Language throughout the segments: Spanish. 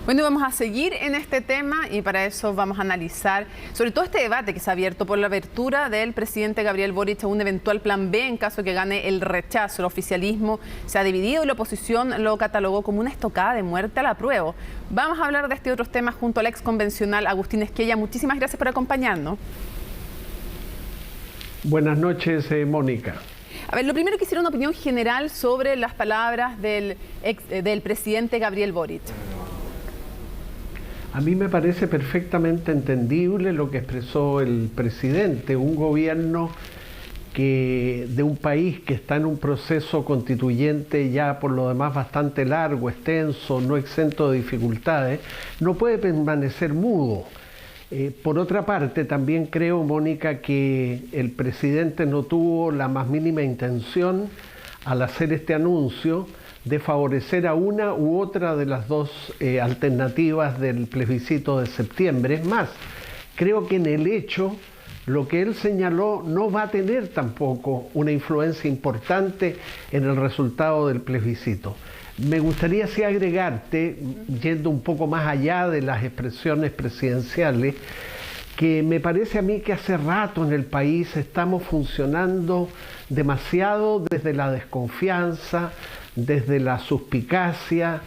Bueno, vamos a seguir en este tema y para eso vamos a analizar sobre todo este debate que se ha abierto por la apertura del presidente Gabriel Boric a un eventual plan B en caso que gane el rechazo. El oficialismo se ha dividido y la oposición lo catalogó como una estocada de muerte al apruebo. Vamos a hablar de este y otros temas junto al ex convencional Agustín Esquella. Muchísimas gracias por acompañarnos. Buenas noches, Mónica. A ver, lo primero quisiera una opinión general sobre las palabras del presidente Gabriel Boric. A mí me parece perfectamente entendible lo que expresó el presidente, un gobierno de un país que está en un proceso constituyente ya por lo demás bastante largo, extenso, no exento de dificultades, no puede permanecer mudo. Por otra parte, también creo, Mónica, que el presidente no tuvo la más mínima intención al hacer este anuncio de favorecer a una u otra de las dos alternativas del plebiscito de septiembre. Es más, creo que en el hecho, lo que él señaló no va a tener tampoco una influencia importante en el resultado del plebiscito. Me gustaría así agregarte, yendo un poco más allá de las expresiones presidenciales, que me parece a mí que hace rato en el país estamos funcionando demasiado desde la desconfianza, desde la suspicacia,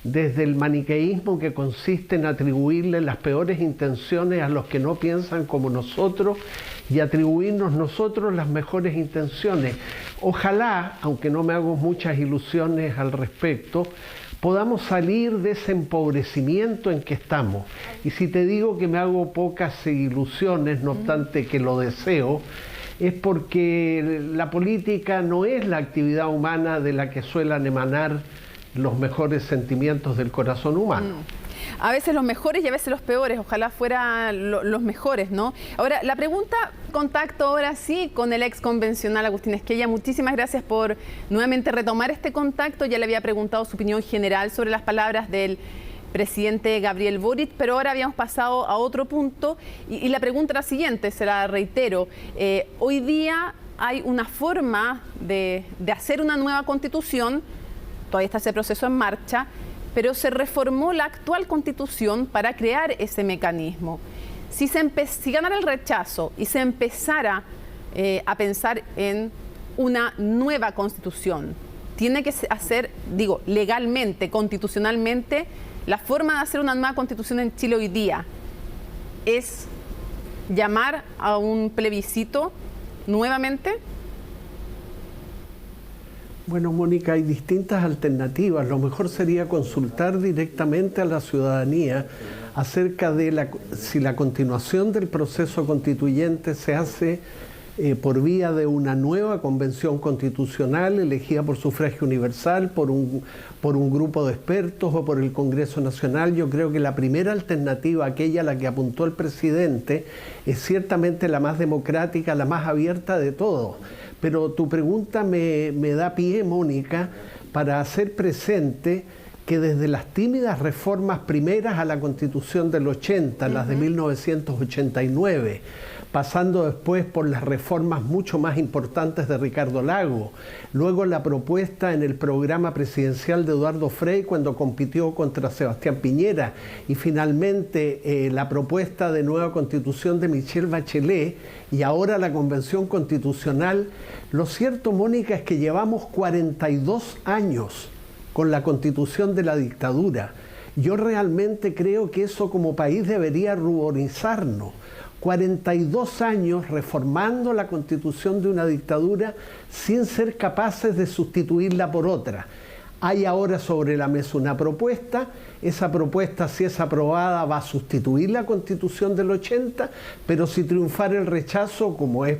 desde el maniqueísmo que consiste en atribuirle las peores intenciones a los que no piensan como nosotros y atribuirnos nosotros las mejores intenciones. Ojalá, aunque no me hago muchas ilusiones al respecto, podamos salir de ese empobrecimiento en que estamos. Y si te digo que me hago pocas ilusiones, no obstante que lo deseo, es porque la política no es la actividad humana de la que suelen emanar los mejores sentimientos del corazón humano. A veces los mejores y a veces los peores, ojalá fueran los mejores, ¿no? Ahora, la pregunta, contacto ahora sí con el ex convencional Agustín Esquella. Muchísimas gracias por nuevamente retomar este contacto. Ya le había preguntado su opinión general sobre las palabras del presidente Gabriel Boric, pero ahora habíamos pasado a otro punto y la pregunta era la siguiente, se la reitero. Hoy día hay una forma de hacer una nueva constitución, todavía está ese proceso en marcha, pero se reformó la actual constitución para crear ese mecanismo. Si ganara el rechazo y se empezara a pensar en una nueva constitución, tiene que hacer, digo, legalmente, constitucionalmente, la forma de hacer una nueva constitución en Chile hoy día es llamar a un plebiscito nuevamente. Bueno, Mónica, hay distintas alternativas. Lo mejor sería consultar directamente a la ciudadanía acerca de si la continuación del proceso constituyente se hace por vía de una nueva convención constitucional elegida por sufragio universal, por un grupo de expertos o por el Congreso Nacional. Yo creo que la primera alternativa, aquella a la que apuntó el presidente, es ciertamente la más democrática, la más abierta de todos. Pero tu pregunta me da pie, Mónica, para hacer presente que desde las tímidas reformas primeras a la Constitución del 80, las de 1989, pasando después por las reformas mucho más importantes de Ricardo Lagos, luego la propuesta en el programa presidencial de Eduardo Frei cuando compitió contra Sebastián Piñera y finalmente la propuesta de nueva constitución de Michelle Bachelet y ahora la convención constitucional. Lo cierto, Mónica, es que llevamos 42 años con la constitución de la dictadura. Yo realmente creo que eso como país debería ruborizarnos. 42 años reformando la constitución de una dictadura sin ser capaces de sustituirla por otra. Hay ahora sobre la mesa una propuesta, esa propuesta, si es aprobada, va a sustituir la Constitución del 80, pero si triunfara el rechazo, como es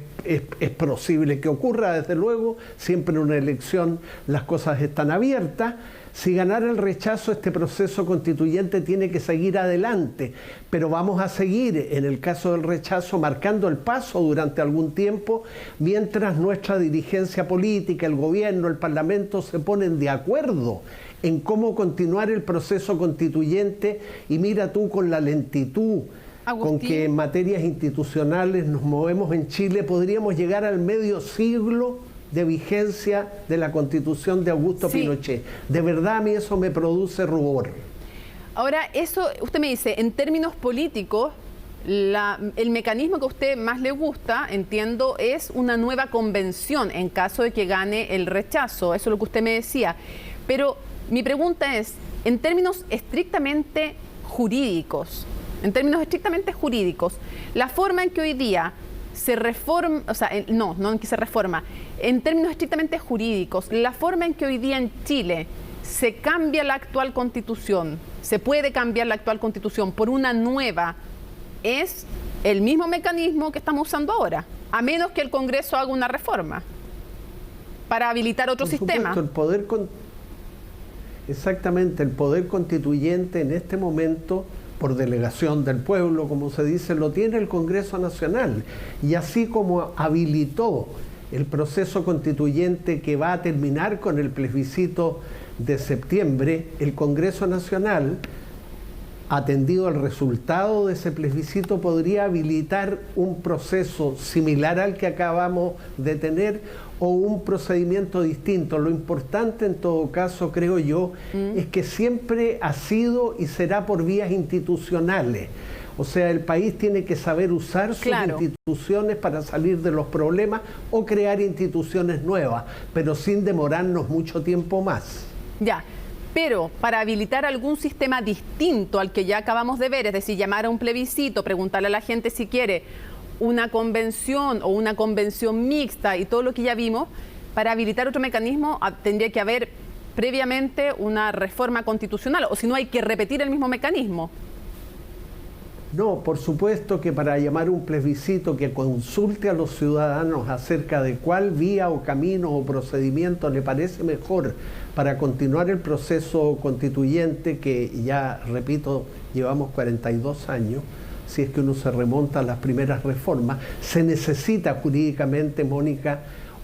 posible que ocurra, desde luego, siempre en una elección las cosas están abiertas. Si ganara el rechazo, este proceso constituyente tiene que seguir adelante, pero vamos a seguir, en el caso del rechazo, marcando el paso durante algún tiempo, mientras nuestra dirigencia política, el gobierno, el Parlamento se ponen de acuerdo en cómo continuar el proceso constituyente. Y mira tú con la lentitud, Agustín, con que en materias institucionales nos movemos en Chile, podríamos llegar al medio siglo de vigencia de la Constitución de Augusto Pinochet. De verdad a mí eso me produce rubor. Ahora, eso, usted me dice, en términos políticos, el mecanismo que a usted más le gusta, entiendo, es una nueva convención en caso de que gane el rechazo. Eso es lo que usted me decía. Pero mi pregunta es, en términos estrictamente jurídicos, la forma en que hoy día se reforma, o sea, no en que se reforma, en términos estrictamente jurídicos, la forma en que hoy día en Chile se cambia la actual constitución, se puede cambiar la actual constitución por una nueva, es el mismo mecanismo que estamos usando ahora, a menos que el Congreso haga una reforma para habilitar otro sistema. Exactamente, el poder constituyente en este momento, por delegación del pueblo, como se dice, lo tiene el Congreso Nacional. Y así como habilitó el proceso constituyente que va a terminar con el plebiscito de septiembre, el Congreso Nacional, atendido al resultado de ese plebiscito, podría habilitar un proceso similar al que acabamos de tener o un procedimiento distinto. Lo importante en todo caso, creo yo, es que siempre ha sido y será por vías institucionales. O sea, el país tiene que saber usar sus instituciones para salir de los problemas o crear instituciones nuevas, pero sin demorarnos mucho tiempo más. Ya. Pero para habilitar algún sistema distinto al que ya acabamos de ver, es decir, llamar a un plebiscito, preguntarle a la gente si quiere una convención o una convención mixta y todo lo que ya vimos, para habilitar otro mecanismo tendría que haber previamente una reforma constitucional, o si no hay que repetir el mismo mecanismo. No, por supuesto que para llamar un plebiscito que consulte a los ciudadanos acerca de cuál vía o camino o procedimiento le parece mejor para continuar el proceso constituyente que ya, repito, llevamos 42 años, si es que uno se remonta a las primeras reformas, se necesita jurídicamente, Mónica,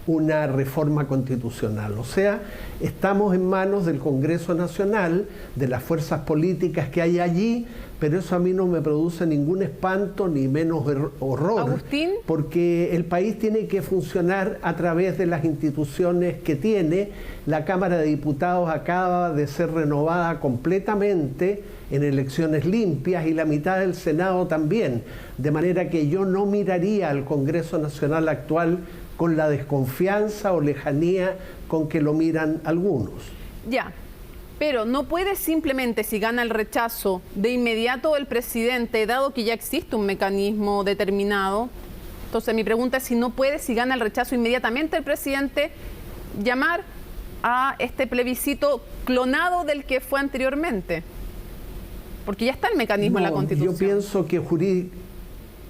una reforma constitucional. O sea, estamos en manos del Congreso Nacional, de las fuerzas políticas que hay allí, pero eso a mí no me produce ningún espanto ni menos horror. Agustín. Porque el país tiene que funcionar a través de las instituciones que tiene. La Cámara de Diputados acaba de ser renovada completamente en elecciones limpias y la mitad del Senado también. De manera que yo no miraría al Congreso Nacional actual con la desconfianza o lejanía con que lo miran algunos. Ya, pero no puede simplemente, si gana el rechazo, de inmediato el presidente, dado que ya existe un mecanismo determinado. Entonces mi pregunta es si no puede, si gana el rechazo, inmediatamente el presidente llamar a este plebiscito clonado del que fue anteriormente. Porque ya está el mecanismo en la Constitución. Yo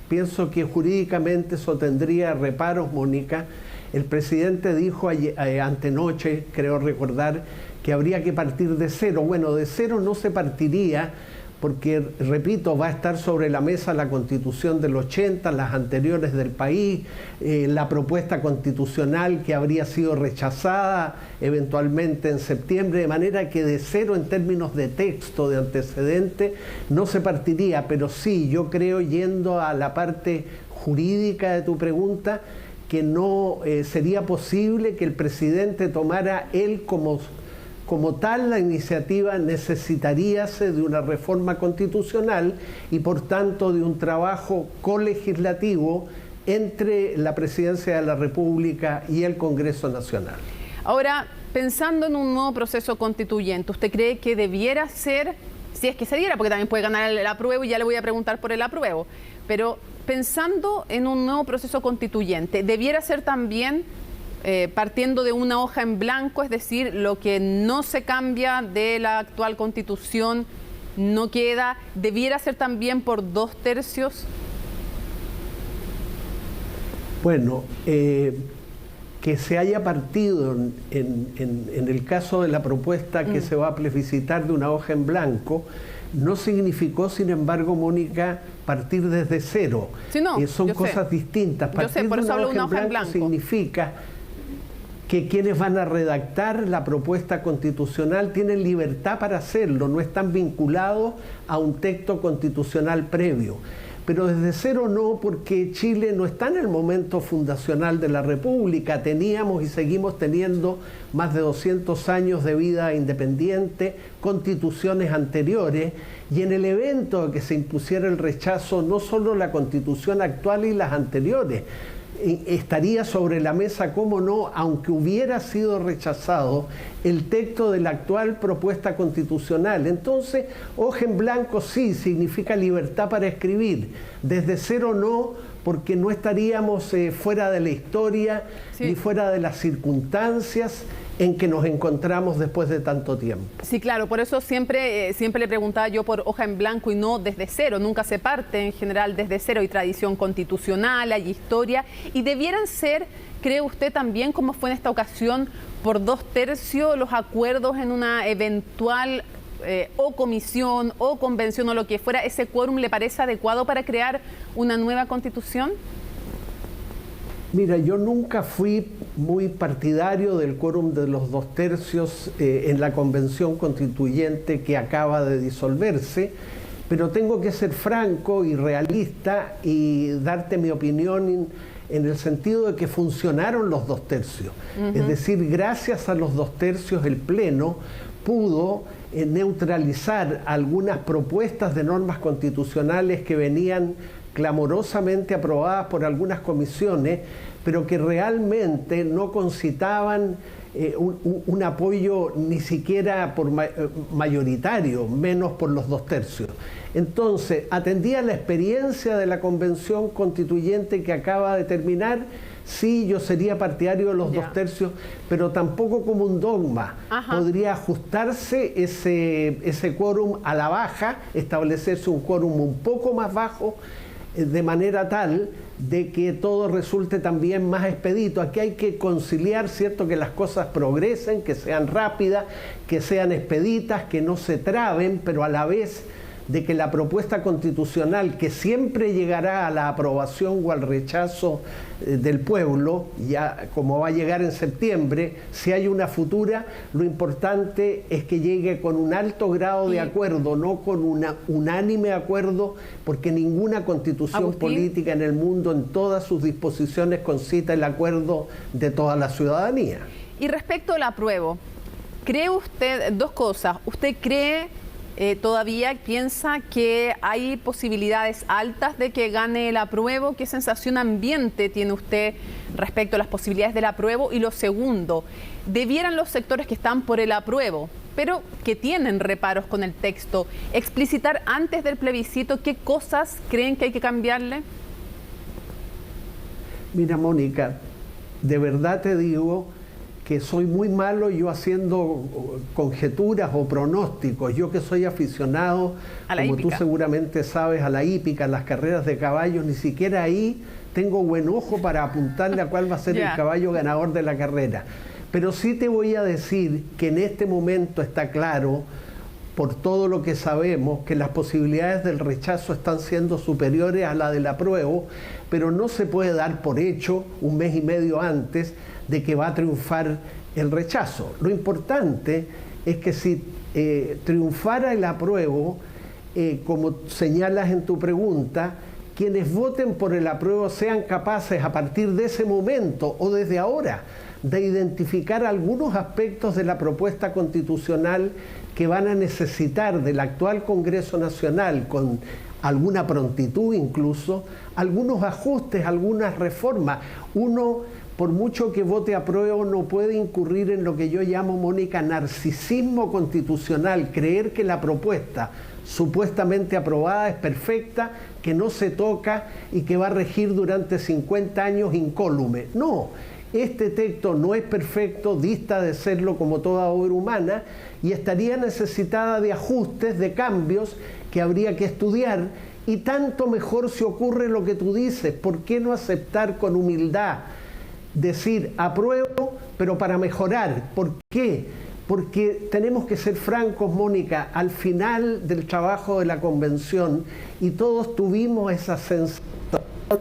pienso que jurídicamente eso tendría reparos, Mónica. El presidente dijo antenoche, creo recordar, que habría que partir de cero. Bueno, de cero no se partiría porque, repito, va a estar sobre la mesa la Constitución del 80, las anteriores del país, la propuesta constitucional que habría sido rechazada eventualmente en septiembre, de manera que de cero en términos de texto, de antecedente, no se partiría. Pero sí, yo creo, yendo a la parte jurídica de tu pregunta, que no sería posible que el presidente tomara él como tal la iniciativa. Necesitaríase de una reforma constitucional y por tanto de un trabajo colegislativo entre la Presidencia de la República y el Congreso Nacional. Ahora, pensando en un nuevo proceso constituyente, ¿usted cree que debiera ser, si es que se diera, porque también puede ganar el apruebo y ya le voy a preguntar por el apruebo, pero pensando en un nuevo proceso constituyente, debiera ser también partiendo de una hoja en blanco, es decir, lo que no se cambia de la actual Constitución no queda, debiera ser también por 2/3? Bueno, que se haya partido en el caso de la propuesta que se va a plebiscitar de una hoja en blanco, no significó, sin embargo, Mónica, partir desde cero. Sí, no, son cosas distintas. Partir por eso hablo de una hoja en blanco significa que quienes van a redactar la propuesta constitucional tienen libertad para hacerlo, no están vinculados a un texto constitucional previo. pero desde cero no, porque Chile no está en el momento fundacional de la República. Teníamos y seguimos teniendo más de 200 años de vida independiente, constituciones anteriores, y en el evento de que se impusiera el rechazo, no solo la constitución actual y las anteriores, estaría sobre la mesa, cómo no, aunque hubiera sido rechazado el texto de la actual propuesta constitucional. Entonces, hoja en blanco sí significa libertad para escribir, desde cero no, porque no estaríamos fuera de la historia, sí, ni fuera de las circunstancias en que nos encontramos después de tanto tiempo. Sí, claro, por eso siempre le preguntaba yo por hoja en blanco y no desde cero. Nunca se parte en general desde cero. Hay tradición constitucional, hay historia, y debieran ser, ¿cree usted también, como fue en esta ocasión, por 2/3 los acuerdos en una eventual o comisión o convención o lo que fuera? ¿Ese quórum le parece adecuado para crear una nueva constitución? Mira, yo nunca fui muy partidario del quórum de los 2/3 en la convención constituyente que acaba de disolverse, pero tengo que ser franco y realista y darte mi opinión en el sentido de que funcionaron los 2/3. Es decir, gracias a los 2/3 el Pleno pudo neutralizar algunas propuestas de normas constitucionales que venían clamorosamente aprobadas por algunas comisiones, pero que realmente no concitaban un apoyo ni siquiera por mayoritario, menos por los 2/3. Entonces, atendía la experiencia de la Convención Constituyente que acaba de terminar. Sí, yo sería partidario de los 2/3, pero tampoco como un dogma. Podría ajustarse ese quórum a la baja, establecerse un quórum un poco más bajo, de manera tal de que todo resulte también más expedito. Aquí hay que conciliar, ¿cierto?, que las cosas progresen, que sean rápidas, que sean expeditas, que no se traben, pero a la vez de que la propuesta constitucional, que siempre llegará a la aprobación o al rechazo del pueblo, ya como va a llegar en septiembre, si hay una futura, lo importante es que llegue con un alto grado de acuerdo, no con un unánime acuerdo, porque ninguna constitución política en el mundo, en todas sus disposiciones, concita el acuerdo de toda la ciudadanía. Y respecto al apruebo, ¿cree usted dos cosas? ¿Usted cree todavía, piensa que hay posibilidades altas de que gane el apruebo? ¿Qué sensación ambiente tiene usted respecto a las posibilidades del apruebo? Y lo segundo, ¿debieran los sectores que están por el apruebo, pero que tienen reparos con el texto, explicitar antes del plebiscito qué cosas creen que hay que cambiarle? Mira, Mónica, de verdad te digo que soy muy malo yo haciendo conjeturas o pronósticos. Yo que soy aficionado, como tú seguramente sabes, a la hípica, a las carreras de caballos, ni siquiera ahí tengo buen ojo para apuntarle a cuál va a ser el caballo ganador de la carrera. Pero sí te voy a decir que en este momento está claro, por todo lo que sabemos, que las posibilidades del rechazo están siendo superiores a la del apruebo, pero no se puede dar por hecho un mes y medio antes de que va a triunfar el rechazo. Lo importante es que si triunfara el apruebo, como señalas en tu pregunta, quienes voten por el apruebo sean capaces a partir de ese momento o desde ahora de identificar algunos aspectos de la propuesta constitucional que van a necesitar del actual Congreso Nacional, con alguna prontitud incluso, algunos ajustes, algunas reformas. Uno, por mucho que vote apruebo, no puede incurrir en lo que yo llamo, Mónica, narcisismo constitucional, creer que la propuesta supuestamente aprobada es perfecta, que no se toca y que va a regir durante 50 años incólume. No, este texto no es perfecto, dista de serlo como toda obra humana, y estaría necesitada de ajustes, de cambios que habría que estudiar, y tanto mejor si ocurre lo que tú dices. ¿Por qué no aceptar con humildad? Decir, apruebo, pero para mejorar. ¿Por qué? Porque tenemos que ser francos, Mónica, al final del trabajo de la convención, y todos tuvimos esa sensación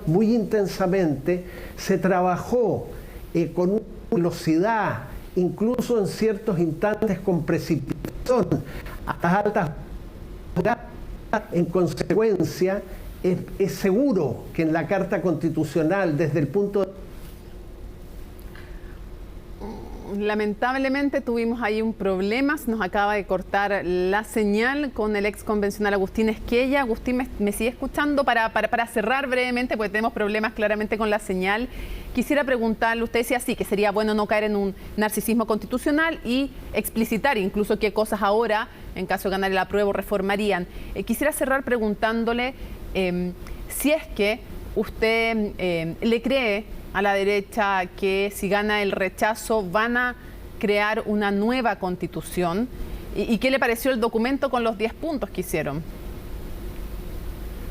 muy intensamente, se trabajó con una velocidad, incluso en ciertos instantes con precipitación, a las altas horas. En consecuencia, es seguro que en la Carta Constitucional, desde el punto de... Lamentablemente tuvimos ahí un problema, se nos acaba de cortar la señal con el ex convencional Agustín Esquella. Agustín, ¿me sigue escuchando? Para cerrar brevemente, porque tenemos problemas claramente con la señal, quisiera preguntarle, usted decía sí, que sería bueno no caer en un narcisismo constitucional y explicitar incluso qué cosas ahora, en caso de ganar el apruebo, reformarían. Quisiera cerrar preguntándole si es que usted le cree a la derecha que si gana el rechazo van a crear una nueva constitución. ¿Y qué le pareció el documento con los 10 puntos que hicieron?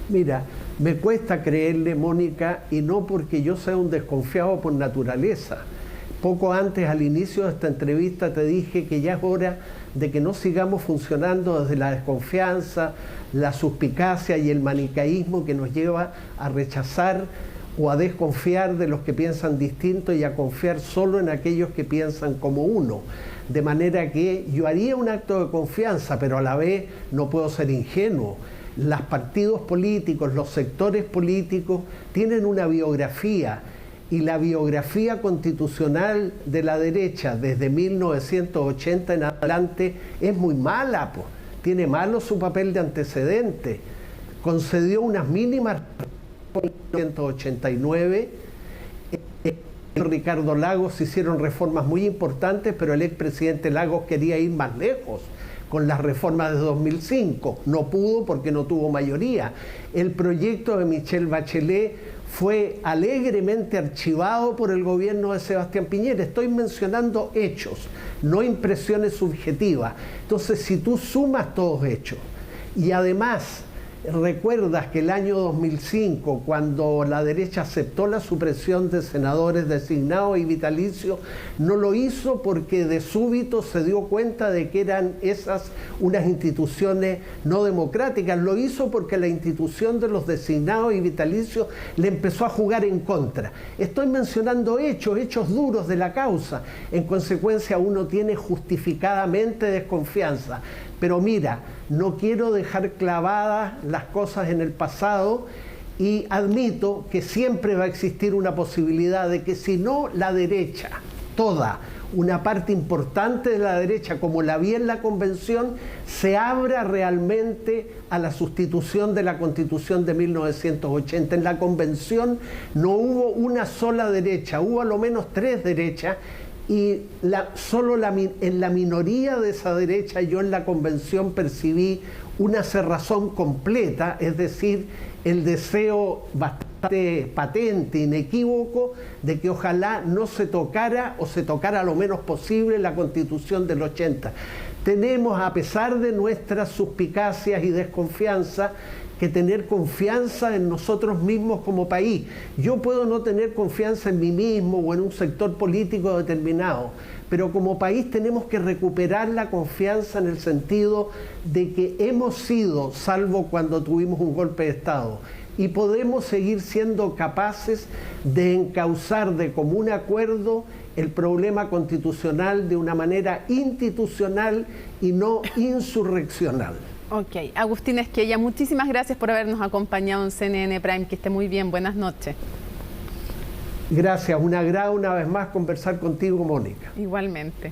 Mira, me cuesta creerle, Mónica, y no porque yo sea un desconfiado por naturaleza. Poco antes, al inicio de esta entrevista, te dije que ya es hora de que no sigamos funcionando desde la desconfianza, la suspicacia y el manicaísmo que nos lleva a rechazar o a desconfiar de los que piensan distinto y a confiar solo en aquellos que piensan como uno. De manera que yo haría un acto de confianza, pero a la vez no puedo ser ingenuo. Los partidos políticos, los sectores políticos tienen una biografía, y la biografía constitucional de la derecha desde 1980 en adelante es muy mala, pues. Tiene malo su papel de antecedente. Concedió unas mínimas en 1989, Ricardo Lagos hicieron reformas muy importantes, pero el expresidente Lagos quería ir más lejos con las reformas de 2005. No pudo porque no tuvo mayoría. El proyecto de Michelle Bachelet fue alegremente archivado por el gobierno de Sebastián Piñera. Estoy mencionando hechos, no impresiones subjetivas. Entonces, si tú sumas todos hechos y además recuerdas que el año 2005, cuando la derecha aceptó la supresión de senadores designados y vitalicios, no lo hizo porque de súbito se dio cuenta de que eran esas unas instituciones no democráticas. Lo hizo porque la institución de los designados y vitalicios le empezó a jugar en contra. Estoy mencionando hechos duros de la causa. En consecuencia, uno tiene justificadamente desconfianza. Pero mira, no quiero dejar clavadas las cosas en el pasado y admito que siempre va a existir una posibilidad de que si no la derecha, toda, una parte importante de la derecha, como la vi en la convención, se abra realmente a la sustitución de la Constitución de 1980. En la convención no hubo una sola derecha, hubo a lo menos 3 derechas, y solo en la minoría de esa derecha yo en la convención percibí una cerrazón completa, es decir, el deseo bastante patente, inequívoco, de que ojalá no se tocara o se tocara lo menos posible la Constitución del 80. Tenemos, a pesar de nuestras suspicacias y desconfianza, que tener confianza en nosotros mismos como país. Yo puedo no tener confianza en mí mismo o en un sector político determinado, pero como país tenemos que recuperar la confianza en el sentido de que hemos sido, salvo cuando tuvimos un golpe de Estado, y podemos seguir siendo capaces de encauzar de común acuerdo el problema constitucional de una manera institucional y no insurreccional. Ok, Agustín Esquella, muchísimas gracias por habernos acompañado en CNN Prime. Que esté muy bien, buenas noches. Gracias, un agrado una vez más conversar contigo, Mónica. Igualmente.